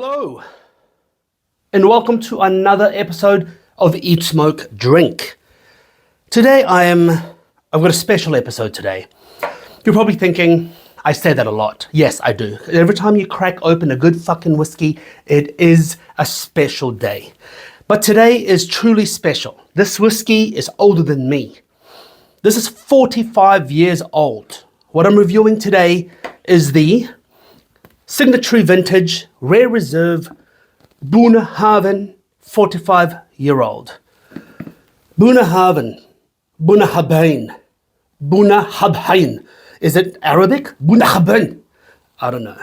Hello, and welcome to another episode of Eat, Smoke, Drink. Today I've got a special episode today. You're probably thinking, I say that a lot. Yes, I do. Every time you crack open a good fucking whiskey, it is a special day. But today is truly special. This whiskey is older than me. This is 45 years old. What I'm reviewing today is the Signatory Vintage Rare Reserve Bunnahabhain 45-year-old. Bunnahabhain. Is it Arabic? Bunnahabhain. I don't know.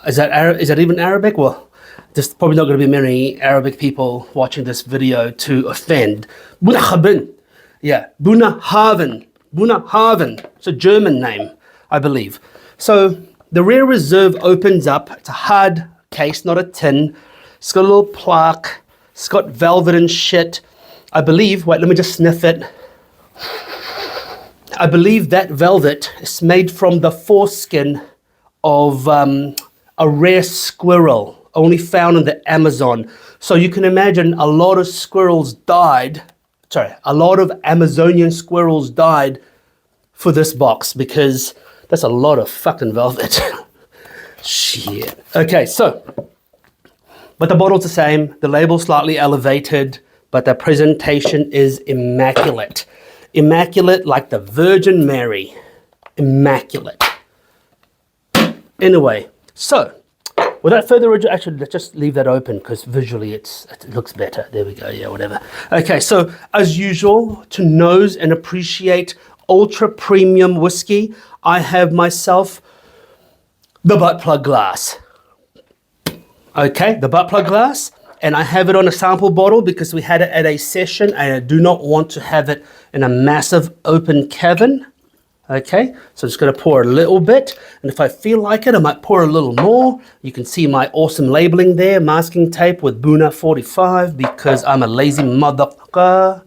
Is that even Arabic? Well, there's probably not going to be many Arabic people watching this video to offend. Bunnahabhain. Yeah, Bunnahabhain. It's a German name, I believe. So the Rare Reserve opens up. It's a hard case, not a tin. It's got a little plaque. It's got velvet and shit. I believe, wait, let me just sniff it. I believe that velvet is made from the foreskin of a rare squirrel, only found in the Amazon. So you can imagine a lot of Amazonian squirrels died for this box, because that's a lot of fucking velvet. Shit. Okay, so, but the bottle's the same. The label's slightly elevated, but the presentation is immaculate. Immaculate like the Virgin Mary. Immaculate. Anyway, so, without further ado, actually, let's just leave that open because visually it looks better. There we go, yeah, whatever. Okay, so, as usual, to nose and appreciate ultra premium whiskey, I have myself the butt plug glass. Okay, the butt plug glass, and I have it on a sample bottle because we had it at a session and I do not want to have it in a massive open cavern. Okay, so I'm just going to pour a little bit, and if I feel like it, I might pour a little more. You can see my awesome labeling there, masking tape with Bunna 45, because I'm a lazy motherfucker.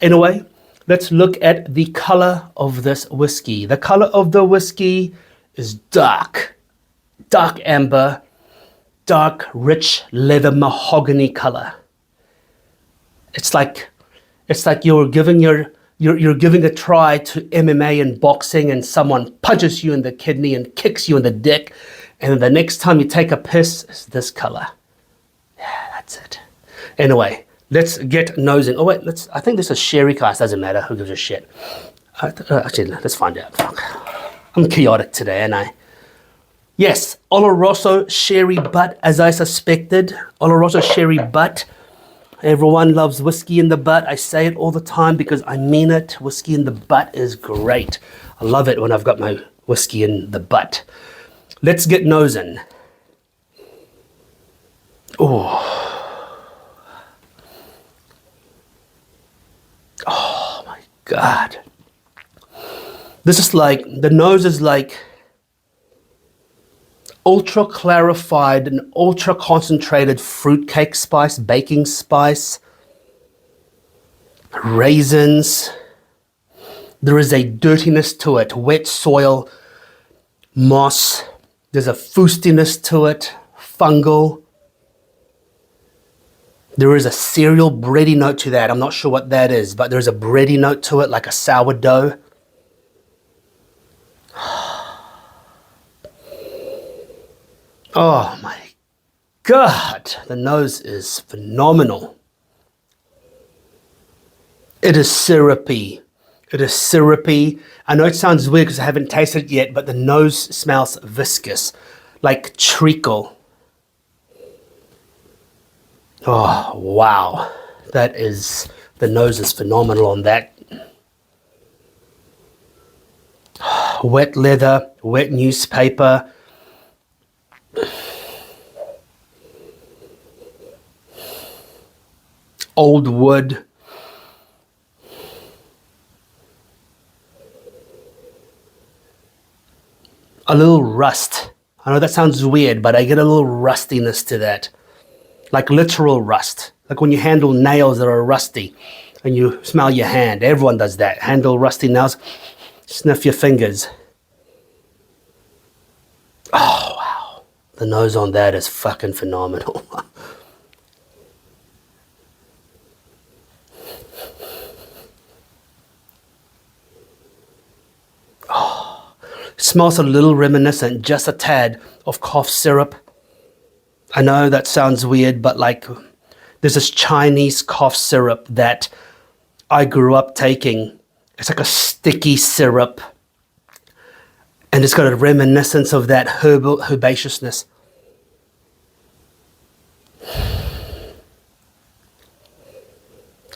Anyway, let's look at the color of this whiskey. The color of the whiskey is dark amber, dark, rich leather mahogany color. It's like you're giving a try to MMA and boxing, and someone punches you in the kidney and kicks you in the dick, and the next time you take a piss, it's this color. Yeah, that's it. Anyway, let's get nosing. Oh wait, I think this is sherry cask. Doesn't matter. Who gives a shit? Actually, let's find out. Fuck. I'm chaotic today, ain't I? Yes, Oloroso sherry butt, as I suspected. Oloroso sherry butt. Everyone loves whiskey in the butt. I say it all the time because I mean it. Whiskey in the butt is great. I love it when I've got my whiskey in the butt. Let's get nosing. Oh. Oh my God. This is like, the nose is like ultra clarified and ultra concentrated fruitcake spice, baking spice, raisins. There is a dirtiness to it, wet soil, moss. There's a fustiness to it, fungal. There is a cereal bready note to that. I'm not sure what that is, but there's a bready note to it, like a sourdough. Oh my God, the nose is phenomenal. It is syrupy. It is syrupy. I know it sounds weird because I haven't tasted it yet, but the nose smells viscous, like treacle. Oh, wow. The nose is phenomenal on that. Wet leather, wet newspaper. Old wood. A little rust. I know that sounds weird, but I get a little rustiness to that. Like literal rust. Like when you handle nails that are rusty and you smell your hand. Everyone does that. Handle rusty nails, sniff your fingers. Oh, wow. The nose on that is fucking phenomenal. Smells a little reminiscent, just a tad, of cough syrup. I know that sounds weird, but like there's this Chinese cough syrup that I grew up taking. It's like a sticky syrup, and it's got a reminiscence of that herbaceousness.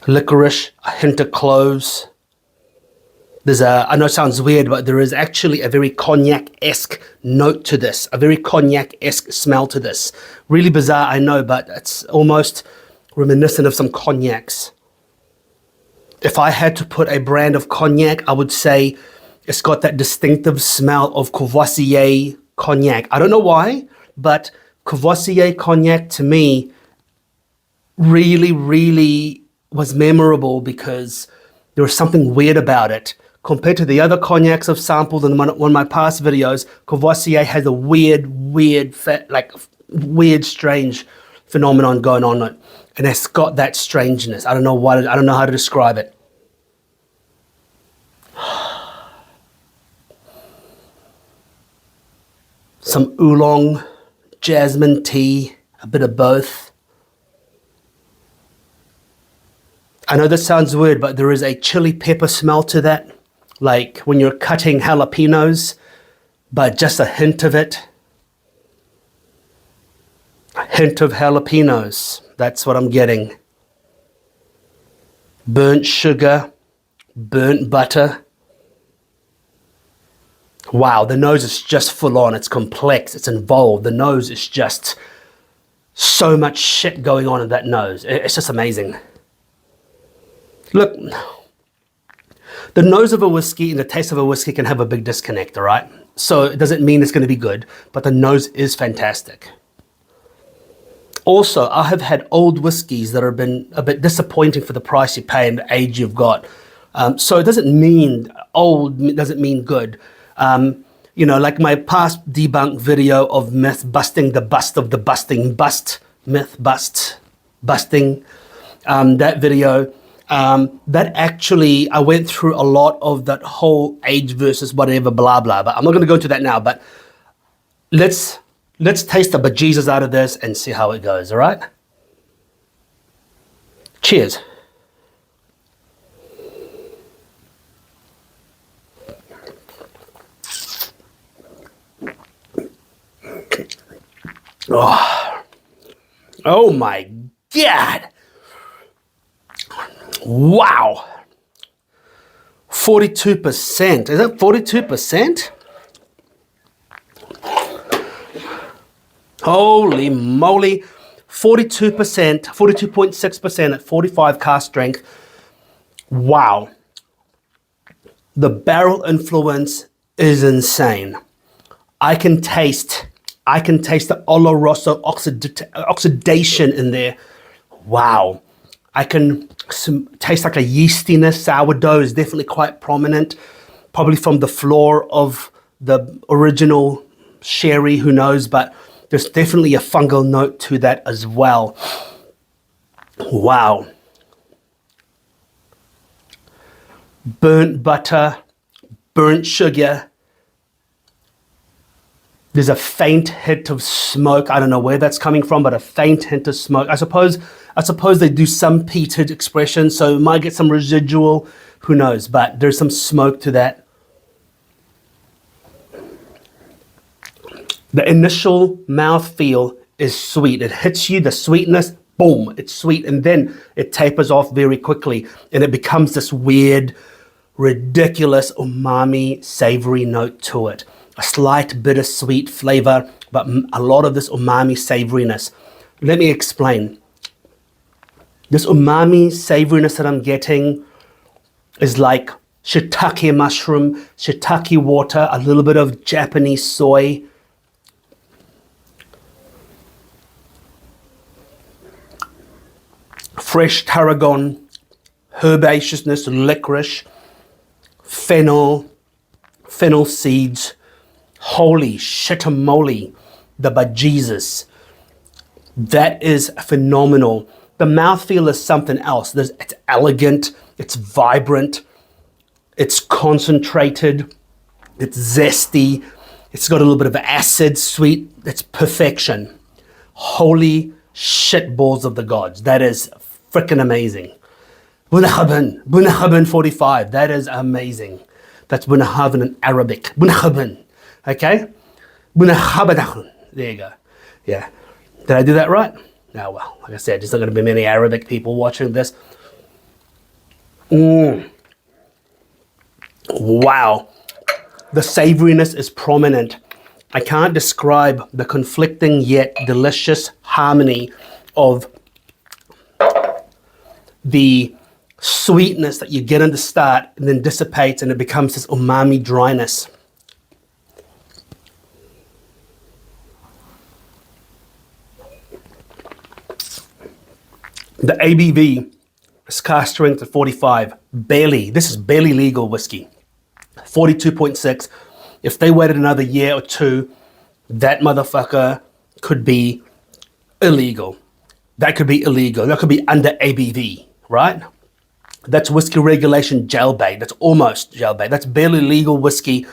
Licorice, a hint of cloves. There's I know it sounds weird, but there is actually a very cognac-esque note to this, a very cognac-esque smell to this. Really bizarre, I know, but it's almost reminiscent of some cognacs. If I had to put a brand of cognac, I would say it's got that distinctive smell of Courvoisier cognac. I don't know why, but Courvoisier cognac to me really, really was memorable because there was something weird about it. Compared to the other cognacs I've sampled in one of my past videos, Courvoisier has a weird, strange phenomenon going on it. And it's got that strangeness. I don't know how to describe it. Some oolong, jasmine tea, a bit of both. I know this sounds weird, but there is a chili pepper smell to that. Like when you're cutting jalapenos, but just a hint of it. A hint of jalapenos. That's what I'm getting. Burnt sugar, burnt butter. Wow, the nose is just full on. It's complex. It's involved. The nose is just so much shit going on in that nose. It's just amazing. Look, the nose of a whiskey and the taste of a whiskey can have a big disconnect, all right? So it doesn't mean it's going to be good, but the nose is fantastic. Also, I have had old whiskies that have been a bit disappointing for the price you pay and the age you've got. So it doesn't mean old, it doesn't mean good. You know, like my past debunk video of myth busting, the bust of the busting bust, myth bust, busting, that video, that actually, I went through a lot of that whole age versus whatever, blah, blah, but I'm not going to go into that now, but let's taste the bejesus out of this and see how it goes, all right? Cheers. Oh my God. Wow. 42%. Is that 42%? Holy moly. 42%, 42.6% at 45 cask strength. Wow. The barrel influence is insane. I can taste the Oloroso oxidation in there. Wow. I can taste like a yeastiness. Sourdough is definitely quite prominent, probably from the floor of the original sherry, who knows, but there's definitely a fungal note to that as well. Wow. Burnt butter, burnt sugar. There's a faint hint of smoke. I don't know where that's coming from, but a faint hint of smoke. I suppose they do some peated expression, so you might get some residual, who knows, but there's some smoke to that. The initial mouthfeel is sweet. It hits you, the sweetness, boom, it's sweet, and then it tapers off very quickly, and it becomes this weird, ridiculous umami, savory note to it. A slight bittersweet flavor, but a lot of this umami savoriness. Let me explain. This umami savoriness that I'm getting is like shiitake mushroom, shiitake water, a little bit of Japanese soy. Fresh tarragon, herbaceousness, licorice, fennel seeds. Holy shit-a-moly. the bejesus. That is phenomenal. The mouthfeel is something else. It's elegant, it's vibrant, it's concentrated, it's zesty, it's got a little bit of acid, sweet, it's perfection. Holy shit balls of the gods. That is freaking amazing. Bunnahabhain 45, that is amazing. That's Bunnahabhain in Arabic. Bunnahabhain, okay? Bunnahabhain, there you go. Yeah, did I do that right? Oh well, like I said, there's not going to be many Arabic people watching this. Wow, the savoriness is prominent. I can't describe the conflicting yet delicious harmony of the sweetness that you get in the start and then dissipates and it becomes this umami dryness. The ABV is cask strength at 45, barely. This is barely legal whiskey. 42.6. If they waited another year or two, that motherfucker could be illegal. That could be illegal. That could be under ABV, right? That's whiskey regulation jailbait. That's almost jailbait. That's barely legal whiskey.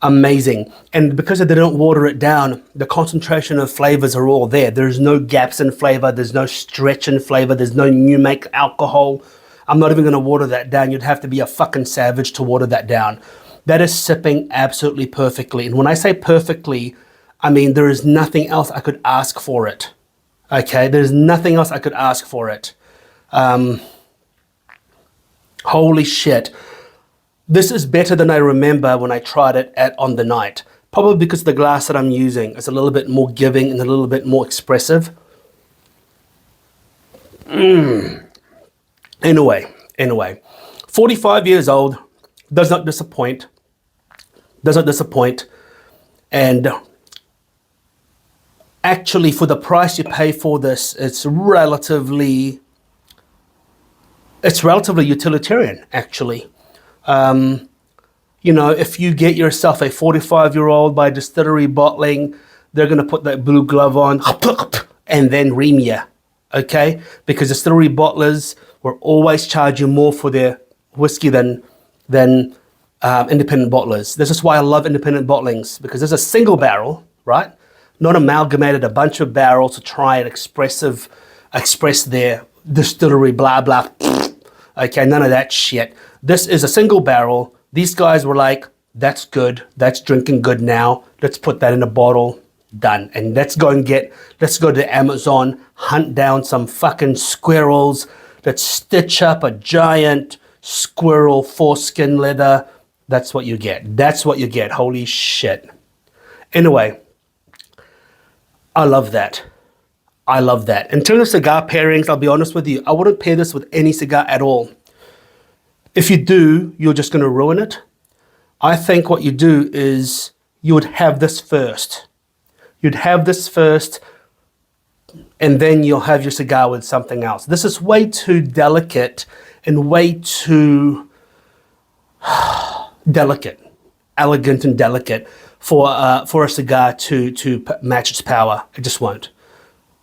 Amazing. And because they don't water it down, the concentration of flavors are all there. There's no gaps in flavor. There's no stretch in flavor. There's no new make alcohol. I'm not even going to water that down. You'd have to be a fucking savage to water that down. That is sipping absolutely perfectly. And when I say perfectly, I mean there is nothing else I could ask for it. Okay? There's nothing else I could ask for it. Holy shit. This is better than I remember when I tried it on the night. Probably because the glass that I'm using is a little bit more giving and a little bit more expressive. Anyway, 45 years old, does not disappoint. And actually for the price you pay for this, it's relatively utilitarian, actually. You know, if you get yourself a 45-year-old by distillery bottling, they're going to put that blue glove on and then ream you, okay? Because distillery bottlers will always charge you more for their whiskey than independent bottlers. This is why I love independent bottlings, because there's a single barrel, right? Not amalgamated a bunch of barrels to try and express their distillery, blah, blah. Okay, none of that shit. This is a single barrel. These guys were like, that's good. That's drinking good now. Let's put that in a bottle. Done. And let's go to Amazon, hunt down some fucking squirrels. Let's stitch up a giant squirrel foreskin leather. That's what you get. That's what you get. Holy shit. Anyway, I love that. I love that. In terms of cigar pairings, I'll be honest with you, I wouldn't pair this with any cigar at all. If you do, you're just going to ruin it. I think what you do is you would have this first. You'd have this first, and then you'll have your cigar with something else. This is way too delicate and way too delicate, elegant and delicate for a cigar to match its power. It just won't.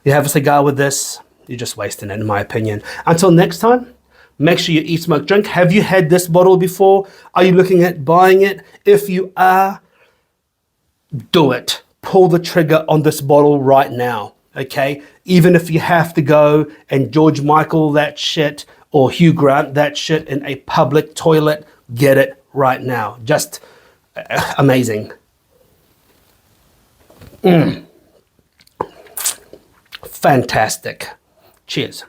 You have a cigar with this, you're just wasting it, in my opinion. Until next time, make sure you eat, smoke, drink. Have you had this bottle before? Are you looking at buying it? If you are, do it. Pull the trigger on this bottle right now, okay? Even if you have to go and George Michael that shit or Hugh Grant that shit in a public toilet, get it right now. Just amazing. Fantastic. Cheers.